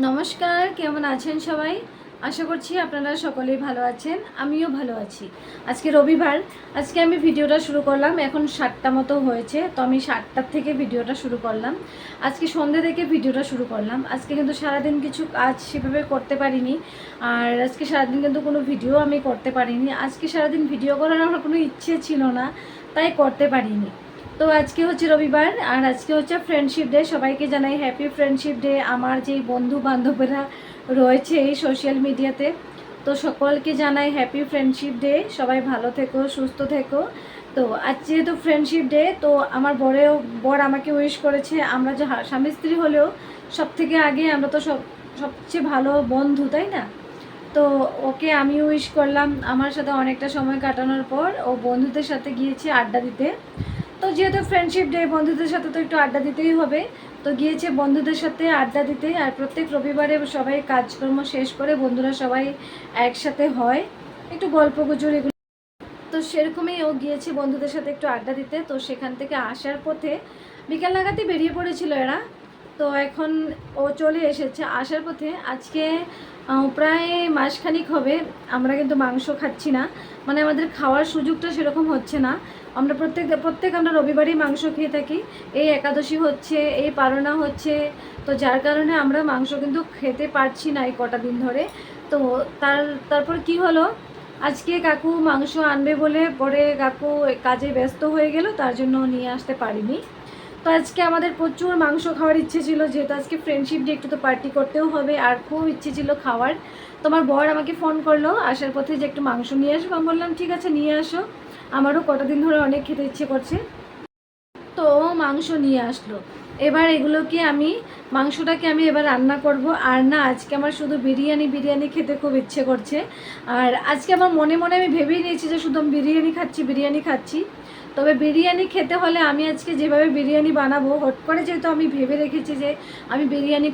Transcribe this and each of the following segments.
নমস্কার, কেমন আছেন সবাই? আশা করছি আপনারা সকলেই ভালো আছেন, আমিও ভালো আছি। আজকে রবিবার, আজকে আমি ভিডিওটা শুরু করলাম। এখন 7টা মতো হয়েছে, তো আমি 7টার থেকে ভিডিওটা শুরু করলাম। আজকে সন্ধ্যে থেকে ভিডিওটা শুরু করলাম। আজকে কিন্তু সারাদিন কিছু কাজ সেভাবে করতে পারিনি, আর আজকে সারাদিন কিন্তু কোনো ভিডিও আমি করতে পারিনি। আজকে সারাদিন ভিডিও করার আমার কোনো ইচ্ছে ছিল না, তাই করতে পারিনি। তো আজকে হচ্ছে রবিবার, আর আজকে হচ্ছে ফ্রেন্ডশিপ ডে। সবাইকে জানাই হ্যাপি ফ্রেন্ডশিপ ডে। আমার যেই বন্ধু বান্ধবীরা রয়েছে এই সোশ্যাল মিডিয়াতে, তো সকলকে জানাই হ্যাপি ফ্রেন্ডশিপ ডে। সবাই ভালো থেকো, সুস্থ থেকো। তো আজ যেহেতু ফ্রেন্ডশিপ ডে, তো আমার বর আমাকে উইশ করেছে। আমরা যে স্বামী স্ত্রী হলেও সব থেকে আগে আমরা তো সবচেয়ে ভালো বন্ধু, তাই না? তো ওকে আমি উইশ করলাম। আমার সাথে অনেকটা সময় কাটানোর পর ও বন্ধুদের সাথে গিয়েছে আড্ডা দিতে। তো যেহেতু ফ্রেন্ডশিপ ডে, বন্ধুদের সাথে তো একটু আড্ডা দিতেই হবে। তো গিয়েছে বন্ধুদের সাথে আড্ডা দিতে। আর প্রত্যেক রবিবারে সবাই কাজকর্ম শেষ করে বন্ধুরা সবাই একসাথে হয়, একটু গল্প গুজব এগুলো। তো সেরকমই ও গিয়েছে বন্ধুদের সাথে একটু আড্ডা দিতে। তো সেখান থেকে আসার পথে বিকাল নাগাদই বেরিয়ে পড়েছিল এরা। তো এখন ও চলে এসেছে। আসার পথে আজকে প্রায় মাসখানিক হবে আমরা কিন্তু মাংস খাচ্ছি না, মানে আমাদের খাওয়ার সুযোগটা সেরকম হচ্ছে না। আমরা প্রত্যেক আমরা রবিবারই মাংস খেয়ে থাকি। এই একাদশী হচ্ছে, এই পারনা হচ্ছে, তো যার কারণে আমরা মাংস কিন্তু খেতে পারছি না এই কটা দিন ধরে। তো তারপর কি হলো, আজকে কাকু মাংস আনবে বলে পরে কাকু কাজে ব্যস্ত হয়ে গেল, তার জন্য নিয়ে আসতে পারিনি। তো আজকে আমাদের প্রচুর মাংস খাওয়ার ইচ্ছে ছিল, যেহেতু আজকে ফ্রেন্ডশিপ ডে, একটু তো পার্টি করতেও হবে, আর খুব ইচ্ছে ছিল খাওয়ার। তোমার বর আমাকে ফোন করলো আসার পথে যে একটু মাংস নিয়ে আসবো। আমি বললাম ঠিক আছে নিয়ে আসো, আমারও কটা দিন ধরে অনেক খেতে ইচ্ছে করছে। তো মাংস নিয়ে আসলো। এবার এগুলোকে আমি মাংসটাকে আমি এবার রান্না করব। আর না, আজকে আমার শুধু বিরিয়ানি খেতে খুব ইচ্ছে করছে। আর আজকে আমার মনে মনে আমি ভেবেই নিয়েছি যে শুধু আমি বিরিয়ানি খাচ্ছি। তবে বিরিয়ানি খেতে হলে আমি আজকে যেভাবে বিরিয়ানি বানাবো, হট করে যেহেতু আমি ভেবে রেখেছি যে আমি বিরিয়ানি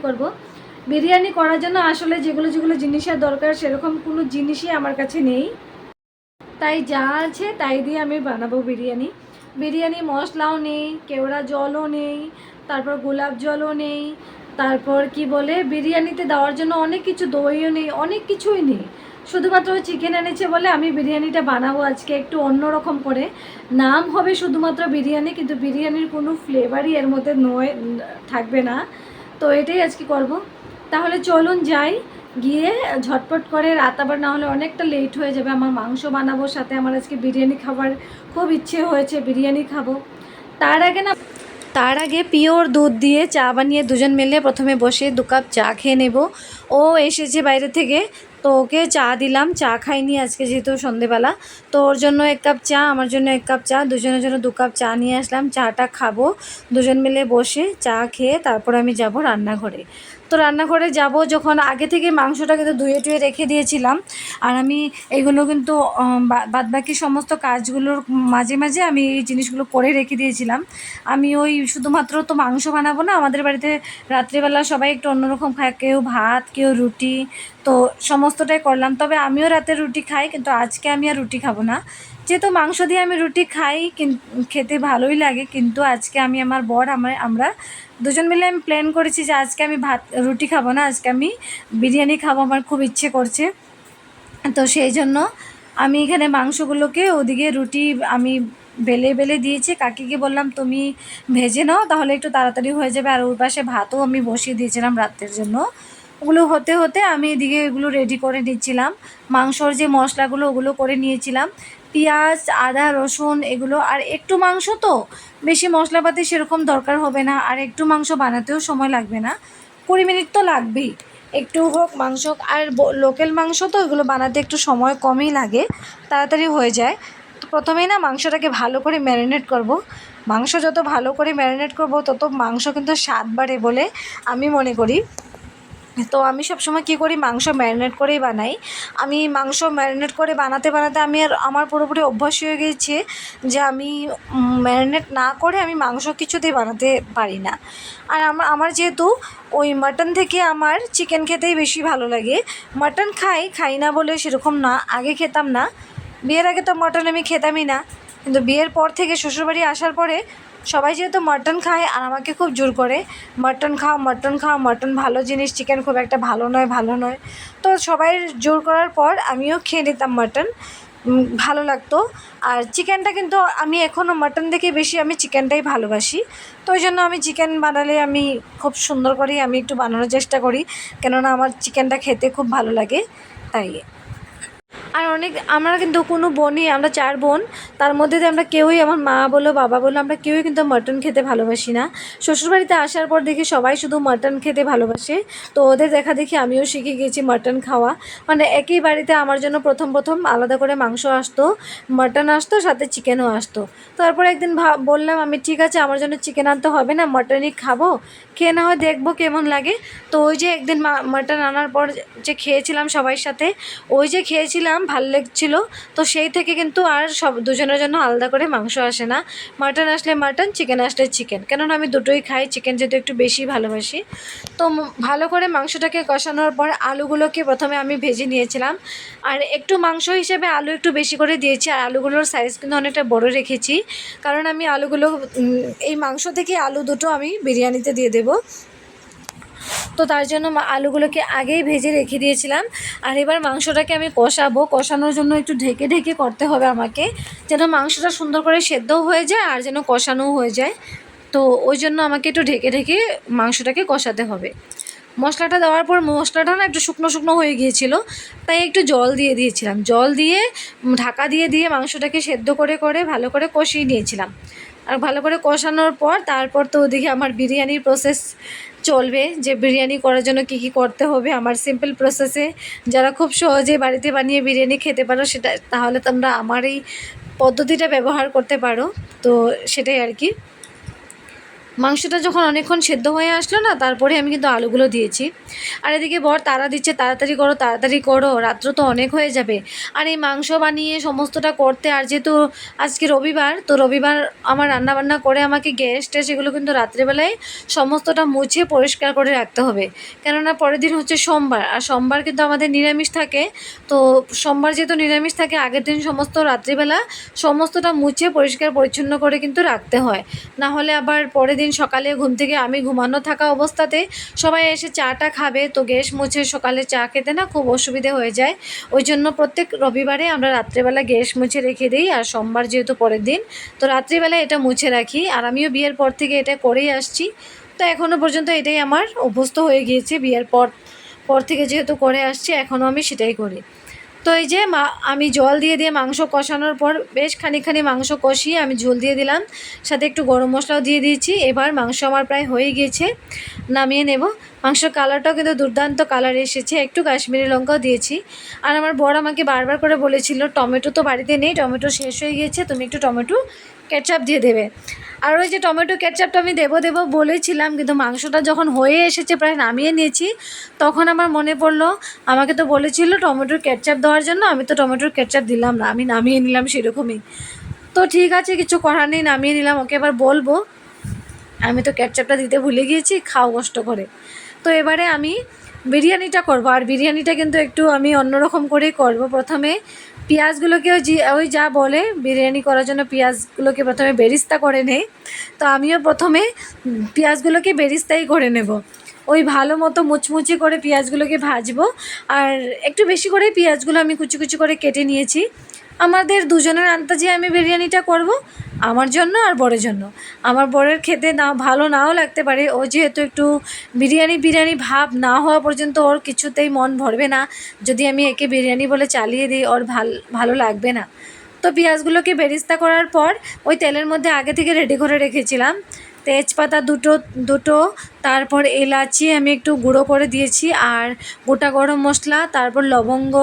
করব। বিরিয়ানি করার জন্য আসলে যেগুলো যেগুলো জিনিসের দরকার সেরকম কোনো জিনিসই আমার কাছে নেই, তাই যা আছে তাই দিয়ে আমি বানাবো বিরিয়ানি। বিরিয়ানি মশলাও নেই, কেওড়া জলও নেই, তারপর গোলাপ জলও নেই, তারপর কি বলে বিরিয়ানিতে দেওয়ার জন্য অনেক কিছু, দইও নেই, অনেক কিছুই নেই। শুধুমাত্র চিকেন এনেছে বলে আমি বিরিয়ানিটা বানাবো আজকে একটু অন্যরকম করে। নাম হবে শুধুমাত্র বিরিয়ানি, কিন্তু বিরিয়ানির কোনো ফ্লেভারই এর মধ্যে থাকবে না। তো এটাই আজকে করব। তাহলে চলুন যাই, গিয়ে ঝটপট করে, রাত আবার না হলে অনেকটা লেট হয়ে যাবে। আমার মাংস বানাবো, সাথে আমার আজকে বিরিয়ানি খাবার খুব ইচ্ছে হয়েছে, বিরিয়ানি খাবো। তার আগে পিওর দুধ দিয়ে চা বানিয়ে দুজন মিলে প্রথমে বসে 2 কাপ চা খেয়ে নেব। ও এসেছে বাইরে থেকে, তো ওকে চা দিলাম। চা খাইনি আজকে যেহেতু সন্ধেবেলা, তো ওর জন্য 1 কাপ চা, আমার জন্য 1 কাপ চা, দুজনের জন্য 2 কাপ চা নিয়ে আসলাম। চাটা খাবো দুজন মিলে বসে। চা খেয়ে তারপর আমি যাব রান্নাঘরে। তো রান্নাঘরে যাব যখন, আগে থেকে মাংসটা কিন্তু ধুয়ে টুয়ে রেখে দিয়েছিলাম। আর আমি এগুলো কিন্তু বাদবাকি সমস্ত কাজগুলোর মাঝে মাঝে আমি এই জিনিসগুলো করে রেখে দিয়েছিলাম। আমি ওই শুধুমাত্র তো মাংস বানাবো না, আমাদের বাড়িতে রাত্রিবেলা সবাই একটু অন্যরকম খায়, কেউ ভাত কেউ রুটি, তো সমস্তটাই করলাম। তবে আমিও রাতে রুটি খাই, কিন্তু আজকে আমি আর রুটি খাবো না। যেহেতু মাংস দিয়ে আমি রুটি খাই, খেতে ভালোই লাগে, কিন্তু আজকে আমি আমার বর আমরা দুজন মিলে আমি প্ল্যান করেছি যে আজকে আমি রুটি খাবো না, আজকে আমি বিরিয়ানি খাবো, আমার খুব ইচ্ছে করছে। তো সেই জন্য আমি এখানে মাংসগুলোকে ওদিকে রুটি আমি বেলে বেলে দিয়েছি। কাকিকে বললাম তুমি ভেজে নাও, তাহলে একটু তাড়াতাড়ি হয়ে যাবে। আর ওর পাশে ভাতও আমি বসিয়ে দিয়েছিলাম রাত্রের জন্য। ওগুলো হতে হতে আমি এদিকে এগুলো রেডি করে নিচ্ছিলাম। মাংসর যে মশলাগুলো ওগুলো করে নিয়েছিলাম, পেঁয়াজ আদা রসুন এগুলো। আর একটু মাংস তো, বেশি মশলাপাতি সেরকম দরকার হবে না, আর একটু মাংস বানাতেও সময় লাগবে না, 20 মিনিট তো লাগবেই। একটু হোক মাংস, আর লোকাল মাংস তো এগুলো বানাতে একটু সময় কমই লাগে, তাড়াতাড়ি হয়ে যায়। তো প্রথমেই না মাংসটাকে ভালো করে ম্যারিনেট করব। মাংস যত ভালো করে ম্যারিনেট করব তত মাংস কিন্তু স্বাদ বাড়ে বলে আমি মনে করি। তো আমি সবসময় কী করি, মাংস ম্যারিনেট করেই বানাই। আমি মাংস ম্যারিনেট করে বানাতে বানাতে আমার পুরোপুরি অভ্যাস হয়ে গিয়েছে যে আমি ম্যারিনেট না করে আমি মাংস কিছুতেই বানাতে পারি না। আর আমার যেহেতু ওই মাটন থেকে আমার চিকেন খেতেই বেশি ভালো লাগে। মাটন খাই না বলে সেরকম না, আগে খেতাম না। বিয়ের আগে তো মাটন আমি খেতামই না, কিন্তু বিয়ের পর থেকে শ্বশুরবাড়ি আসার পরে সবাই যেহেতু মাটন খায় আর আমাকে খুব জোর করে মাটন খাও মাটন খাও, মাটন ভালো জিনিস, চিকেন খুব একটা ভালো নয়। তো সবাই জোর করার পর আমিও খেয়ে নিতাম মাটন, ভালো লাগতো। আর চিকেনটা কিন্তু আমি এখনও মাটন থেকে বেশি আমি চিকেনটাই ভালোবাসি। তো ওই জন্য আমি চিকেন বানালে আমি খুব সুন্দর করেই আমি একটু বানানোর চেষ্টা করি, কেননা আমার চিকেনটা খেতে খুব ভালো লাগে তাই। আর আমরা কিন্তু কোনো বোনই, আমরা 4 বোন, তার মধ্যে দিয়ে আমরা কেউই, আমার মা বলো বাবা বলো, আমরা কেউই কিন্তু মাটন খেতে ভালোবাসি না। শ্বশুরবাড়িতে আসার পর দেখি সবাই শুধু মাটন খেতে ভালোবাসে। তো ওদের দেখা দেখি আমিও শিখে গিয়েছি মাটন খাওয়া। মানে একই বাড়িতে আমার জন্য প্রথম আলাদা করে মাংস আসতো, মাটন আসতো, সাথে চিকেনও আসতো। তারপর একদিন বললাম আমি, ঠিক আছে আমার জন্য চিকেন আনতে হবে না, মাটনই খাবো, খেয়ে না হয় দেখবো কেমন লাগে। তো ওই যে একদিন মাটন আনার পর যে খেয়েছিলাম সবার সাথে, ওই যে খেয়েছিলাম ভালো লেগেছিল। তো সেই থেকে কিন্তু আর দুজনের জন্য আলাদা করে মাংস আসে না, মাটন আসলে মাটন, চিকেন আসলে চিকেন, কেননা আমি দুটোই খাই, চিকেন যেহেতু একটু বেশি ভালোবাসি। তো ভালো করে মাংসটাকে কষানোর পর আলুগুলোকে প্রথমে আমি ভেজে নিয়েছিলাম, আর একটু মাংস হিসেবে আলু একটু বেশি করে দিয়েছি, আর আলুগুলোর সাইজ কিন্তু অনেকটা বড় রেখেছি, কারণ আমি আলুগুলো এই মাংস থেকে আলু দুটো আমি বিরিয়ানিতে দিয়ে দেবো। তো তার জন্য আলুগুলোকে আগেই ভেজে রেখে দিয়েছিলাম। আর এবার মাংসটাকে আমি কষানোর জন্য একটু ঢেকে ঢেকে করতে হবে আমাকে, যেন মাংসটা সুন্দর করে সেদ্ধও হয়ে যায় আর যেন কষানোও হয়ে যায়। তো ওই জন্য আমাকে একটু ঢেকে ঢেকে মাংসটাকে কষাতে হবে। মশলাটা দেওয়ার পর মশলাটা না একটু শুকনো শুকনো হয়ে গিয়েছিল, তাই একটু জল দিয়ে দিয়েছিলাম, জল দিয়ে ঢাকা দিয়ে মাংসটাকে সেদ্ধ করে ভালো করে কষিয়ে নিয়েছিলাম। আর ভালো করে কষানোর পর তারপর তো ওদিকে আমার বিরিয়ানির প্রসেস চলবে, যে বিরিয়ানি করার জন্য কী কী করতে হবে আমার সিম্পল প্রসেসে। যারা খুব সহজে বাড়িতে বানিয়ে বিরিয়ানি খেতে পারো, সেটা তাহলে তোমরা আমার এই পদ্ধতিটা ব্যবহার করতে পারো। তো সেটাই আর কি। মাংসটা যখন অনেকক্ষণ সেদ্ধ হয়ে আসলো না, তারপরে আমি কিন্তু আলুগুলো দিয়েছি। আর এদিকে বর তাড়া দিচ্ছে, তাড়াতাড়ি করো, রাত্র তো অনেক হয়ে যাবে। আর এই মাংস বানিয়ে সমস্তটা করতে, আর যেহেতু আজকে রবিবার, তো রবিবার আমার রান্নাবান্না করে আমাকে গ্যাস ট্যাস এগুলো কিন্তু রাত্রেবেলায় সমস্তটা মুছে পরিষ্কার করে রাখতে হবে, কেননা পরের দিন হচ্ছে সোমবার, আর সোমবার কিন্তু আমাদের নিরামিষ থাকে। তো সোমবার যেহেতু নিরামিষ থাকে, আগের দিন সমস্ত রাত্রিবেলা সমস্তটা মুছে পরিষ্কার পরিচ্ছন্ন করে কিন্তু রাখতে হয়, না হলে আবার পরের দিন সকালে ঘুম থেকে আমি ঘুমানো থাকা অবস্থাতে সবাই এসে চাটা খাবে, তো গ্যাস মুছে সকালে চা খেতে না খুব অসুবিধে হয়ে যায়। ওই জন্য প্রত্যেক রবিবারে আমরা রাত্রেবেলা গ্যাস মুছে রেখে দিই, আর সোমবার যেহেতু পরের দিন, তো রাত্রিবেলা এটা মুছে রাখি। আর আমিও বিয়ের পর থেকে এটা করেই আসছি, তো এখনও পর্যন্ত এটাই আমার অভ্যস্ত হয়ে গিয়েছে। বিয়ের পর থেকে যেহেতু করে আসছি, এখনও আমি সেটাই করি। তো এই যে আমি জল দিয়ে মাংস কষানোর পর বেশ খানিকখানি মাংস কষিয়ে আমি ঝোল দিয়ে দিলাম, সাথে একটু গরম মশলাও দিয়ে দিয়েছি। এবার মাংস আমার প্রায় হয়ে গিয়েছে, নামিয়ে নেব। মাংসের কালারটাও কিন্তু দুর্দান্ত কালার এসেছে, একটু কাশ্মীরি লঙ্কাও দিয়েছি। আর আমার বর আমাকে বারবার করে বলেছিল, টমেটো তো বাড়িতে নেই, টমেটো শেষ হয়ে গিয়েছে, তুমি একটু টমেটো কেচাপ দিয়ে দেবে। আর ওই যে টমেটো কেচাপটা আমি দেবো বলেছিলাম, কিন্তু মাংসটা যখন হয়ে এসেছে প্রায় নামিয়ে নিয়েছি, তখন আমার মনে পড়লো আমাকে তো বলেছিল টমেটোর কেচাপ দেওয়ার জন্য, আমি তো টমেটোর কেচাপ দিলাম না, আমি নামিয়ে নিলাম সেরকমই। তো ঠিক আছে, কিছু করার নেই, নামিয়ে নিলাম। ওকে এবার বলবো আমি তো কেচাপটা দিতে ভুলে গিয়েছি, খাও কষ্ট করে। তো এবারে আমি বিরিয়ানিটা করবো, আর বিরিয়ানিটা কিন্তু একটু আমি অন্যরকম করেই করবো। প্রথমে পেঁয়াজগুলোকে ওই যা বলে বিরিয়ানি করার জন্য পেঁয়াজগুলোকে প্রথমে বেরিস্তা করে নেই, তো আমিও প্রথমে পেঁয়াজগুলোকে বেরিস্তাই করে নেব। ওই ভালো মতো মুচমুচে করে পেঁয়াজগুলোকে ভাজবো, আর একটু বেশি করে পেঁয়াজগুলো আমি কুচি কুচি করে কেটে নিয়েছি। আমাদের দুজনের আন্দাজে আমি বিরিয়ানিটা করব, আমার জন্য আর বরের জন্য। আমার বরের খেতে ভালো নাও লাগতে পারে, ও যেহেতু একটু বিরিয়ানি ভাব না হওয়া পর্যন্ত ওর কিছুতেই মন ভরবে না, যদি আমি একে বিরিয়ানি বলে চালিয়ে দিই ওর ভালো লাগবে না। তো পেঁয়াজগুলোকে বেরিস্তা করার পর ওই তেলের মধ্যে আগে থেকে রেডি করে রেখেছিলাম তেজপাতা দুটো, তারপর এলাচি আমি একটু গুঁড়ো করে দিয়েছি, আর গোটা গরম মশলা, তারপর লবঙ্গ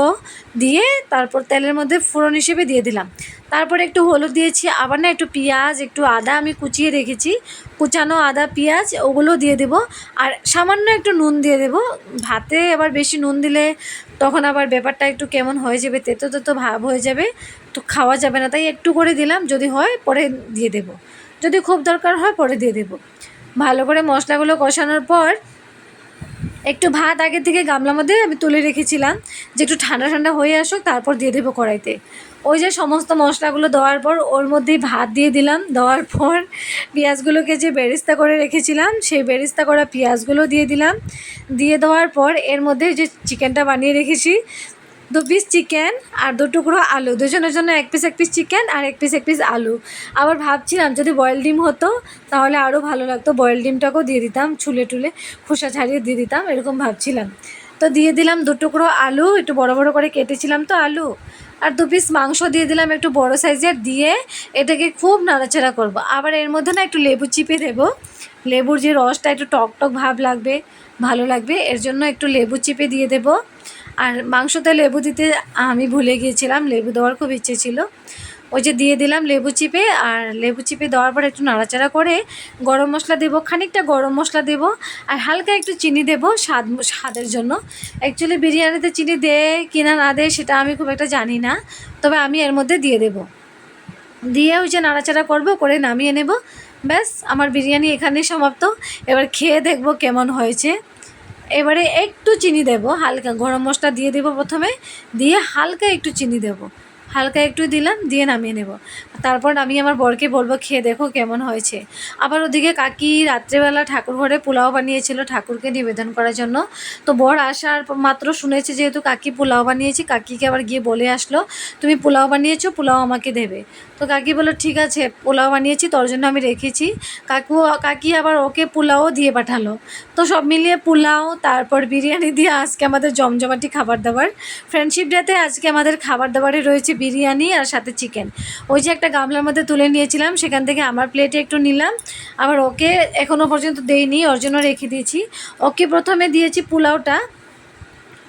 দিয়ে তারপর তেলের মধ্যে ফোড়ন হিসেবে দিয়ে দিলাম। তারপরে একটু হলুদ দিয়েছি, আবার না একটু পেঁয়াজ, একটু আদা আমি কুচিয়ে রেখেছি, কুচানো আদা পেঁয়াজ ওগুলো দিয়ে দেবো, আর সামান্য একটু নুন দিয়ে দেবো। ভাতে আবার বেশি নুন দিলে তখন আবার ব্যাপারটা একটু কেমন হয়ে যাবে, তেতো ভাব হয়ে যাবে, তো খাওয়া যাবে না, তাই একটু করে দিলাম, যদি হয় পরে দিয়ে দেবো, যদি খুব দরকার হয় পরে দিয়ে দেবো। ভালো করে মশলাগুলো কষানোর পর একটু ভাত আগে থেকে গামলার মধ্যে আমি তুলে রেখেছিলাম, যে একটু ঠান্ডা হয়ে আসুক, তারপর দিয়ে দেবো কড়াইতে। ওই যে সমস্ত মশলাগুলো দেওয়ার পর ওর মধ্যেই ভাত দিয়ে দিলাম, দেওয়ার পর পেঁয়াজগুলোকে যে বেরেস্তা করে রেখেছিলাম সেই বেরেস্তা করা পেঁয়াজগুলো দিয়ে দিলাম। দিয়ে দেওয়ার পর এর মধ্যে যে চিকেনটা বানিয়ে রেখেছি, 2 পিস চিকেন আর 2 টুকরো আলু, দুজনের জন্য 1 পিস চিকেন আর 1 পিস আলু। আবার ভাবছিলাম যদি বয়েল ডিম হতো তাহলে আরও ভালো লাগতো, বয়েল ডিমটাকেও দিয়ে দিতাম, ছুলে টুলে খোসা ছাড়িয়ে দিয়ে দিতাম, এরকম ভাবছিলাম। তো দিয়ে দিলাম 2 টুকরো আলু, একটু বড় বড় করে কেটেছিলাম তো আলু, আর 2 পিস মাংস দিয়ে দিলাম একটু বড় সাইজের, দিয়ে এটাকে খুব নাড়াচাড়া করব। আবার এর মধ্যে না একটু লেবু চিপে দেবো, লেবুর যে রসটা একটু টক টক ভাব লাগবে, ভালো লাগবে, এর জন্য একটু লেবু চিপে দিয়ে দেবো। আর মাংসতে লেবু দিতে আমি ভুলে গিয়েছিলাম, লেবু দেওয়ার খুব ইচ্ছে ছিল, ওই যে দিয়ে দিলাম লেবু চিপে। আর লেবু চিপে দেওয়ার পর একটু নাড়াচাড়া করে গরম মশলা দেবো, খানিকটা গরম মশলা দেবো, আর হালকা একটু চিনি দেবো স্বাদের জন্য। অ্যাকচুয়ালি বিরিয়ানিতে চিনি দেয় কিনা না দেয় সেটা আমি খুব একটা জানি না, তবে আমি এর মধ্যে দিয়ে দেবো। দিয়ে ওই যে নাড়াচাড়া করবো, করে নামিয়ে নেব, ব্যাস আমার বিরিয়ানি এখানেই সমাপ্ত। এবার খেয়ে দেখবো কেমন হয়েছে। এবারে একটু চিনি দেব, হালকা গরম মশলা দিয়ে দেবো প্রথমে, দিয়ে হালকা একটু চিনি দেব, হালকা একটু দিলাম, দিয়ে নামিয়ে নেব। তারপর আমি আমার বরকে বলবো খেয়ে দেখো কেমন হয়েছে। আবার ওদিকে কাকি রাত্রেবেলা ঠাকুর ঘরে পোলাও বানিয়েছিল ঠাকুরকে নিবেদন করার জন্য। তো বর আসার মাত্র শুনেছে যেহেতু কাকি পোলাও বানিয়েছি, কাকিকে আবার গিয়ে বলে আসলো তুমি পোলাও বানিয়েছো, পোলাও আমাকে দেবে। তো কাকি বললো ঠিক আছে, পোলাও বানিয়েছি তোর জন্য আমি রেখেছি। কাকি আবার ওকে পোলাও দিয়ে পাঠালো। তো সব মিলিয়ে পোলাও তারপর বিরিয়ানি দিয়ে আজকে আমাদের জমজমাটি খাবার দাবার। ফ্রেন্ডশিপ ডেতে আজকে আমাদের খাবার দাবারে রয়েছে বিরিয়ানি আর সাথে চিকেন। ওই যে একটা গামলার মধ্যে তুলে নিয়েছিলাম, সেখান থেকে আমার প্লেটে একটু নিলাম, আবার ওকে এখনও পর্যন্ত দেইনি, ওর জন্য রেখে দিয়েছি। ওকে প্রথমে দিয়েছি পোলাওটা,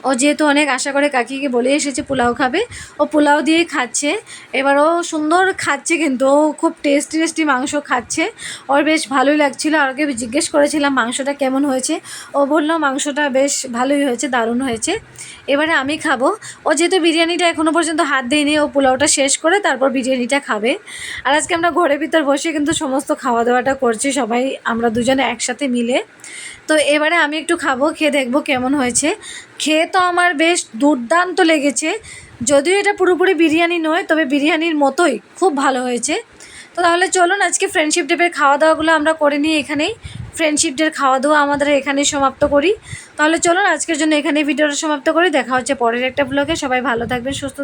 ও যেহেতু অনেক আশা করে কাকিকে বলে এসেছে পোলাও খাবে, ও পোলাও দিয়েই খাচ্ছে। এবার ও সুন্দর খাচ্ছে, কিন্তু ও খুব টেস্টি মাংস খাচ্ছে, ওর বেশ ভালোই লাগছিলো। আর ওকে জিজ্ঞেস করেছিলাম মাংসটা কেমন হয়েছে, ও বললো মাংসটা বেশ ভালোই হয়েছে, দারুণ হয়েছে। এবারে আমি খাবো, ও যেহেতু বিরিয়ানিটা এখনও পর্যন্ত হাত দেয়নি, ও পোলাওটা শেষ করে তারপর বিরিয়ানিটা খাবে। আর আজকে আমরা ঘরের ভিতর বসে কিন্তু সমস্ত খাওয়া দাওয়াটা করছি সবাই, আমরা দুজনে একসাথে মিলে। তো এবারে আমি একটু খাবো, খেয়ে দেখবো কেমন হয়েছে। খেয়ে তো আমার বেশ দুর্দান্ত লেগেছে, যদিও এটা পুরোপুরি বিরিয়ানি নয়, তবে বিরিয়ানির মতোই খুব ভালো হয়েছে। তো তাহলে চলুন আজকে ফ্রেন্ডশিপ ডের খাওয়া দাওয়াগুলো আমরা করে নিই এখানেই, ফ্রেন্ডশিপ ডের খাওয়া দাওয়া আমাদের এখানেই সমাপ্ত করি। তাহলে চলুন আজকের জন্য এখানেই ভিডিওটা সমাপ্ত করি, দেখা হচ্ছে পরের একটা ব্লগে। সবাই ভালো থাকবেন, সুস্থ